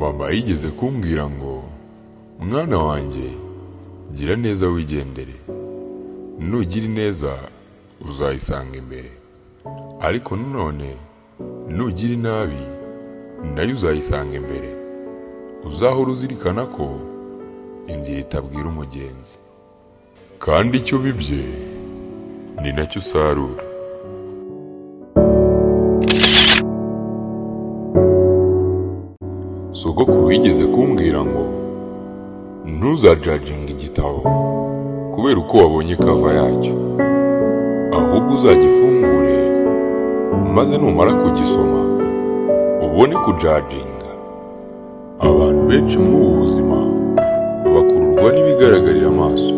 Mama yigeze kumbwira ngo mwana wanjye gira neza wigendere, nugira neza uzayisanga imbere, ariko none nugira inabi nayo uzayisanga imbere. Uzahora uzirikana ko inzira itabwira umugenzi, kandi icyo bibye ni nacyo usarura. Sogokuru yigeze kumbwira ngo ntuzajajinga igitabo kubera uko wabonye kava yacyo, ahubwo uzagifungure maze numara kugisoma ubone kujajinga. Abantu benshi muri ubu buzima bakururwa n'ibigaragarira amaso,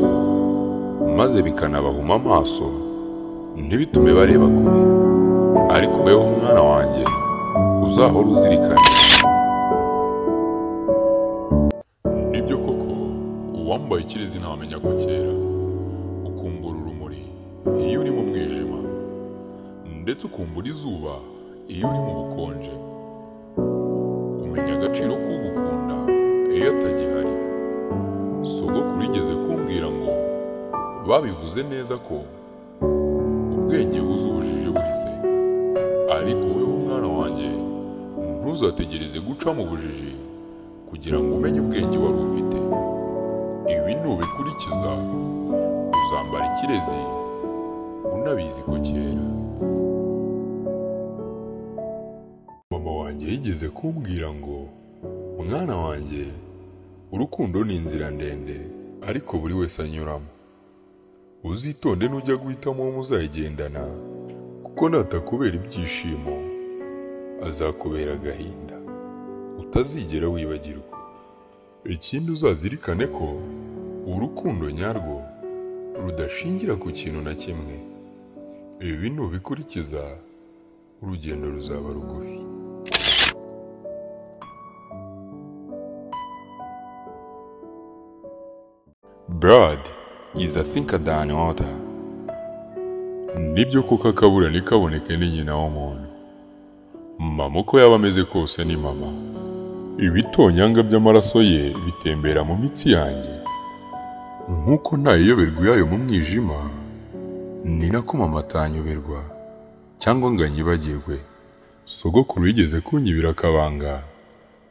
maze bikanabahuma amaso ntibitume bareba kure. Ariko weho mwana wanjye uzahora uzirikana. Nibyo koko uwambaye ikirezi ntamenya ko kera, ukumbura urumuri iyo uri mu mwijima, ndetse ukumbura izuba iyo uri mu bukonje. Umenya agaciro k'ugukunda iyo atagihari. Sogokuru yigeze kumbwira ngo babivuze neza ko ubwenge buza ubujiji buhise, ariko wewe mwana wanjye ntuzategereze guca mu bujiji kugira ngo umenye ubwenge wari ufite. Ibi nubikurikiza uzambara ikirezi unabizi ko kera. Mama wanjye yigeze kumbwira ngo mwana wanjye urukundo ni inzira ndende ariko buri wese anyuramo. Uzitonde nujya guhitamo uwo muzayigendana, kuko natakubera ibyishimo azakubera agahinda utazigera wibagirwa. Ikindi uzazirikane ko urukundo nyarwo rudashingira ku kintu na kimwe. Ibi nubikurikiza urugendo ruzaba rugufi. Blood is a thicker than water. Nibyo koko akabura ntikaboneke ni nyina w'umuntu. Mama uko yaba ameze kose ni mama. Ibitonyanga by'amaraso ye bitembera mu mitsi yanjye. Nk'uko ntayiyoberwa yayo mu mwijima, ni nako mama atanyoberwa cyangwa ngo anyibagirwe. Sogokuru yigeze kunyibira akabanga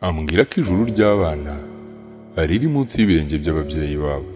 ambwira ko ijuru ry'abana riri munsi y'ibirenge by'ababyeyi babo.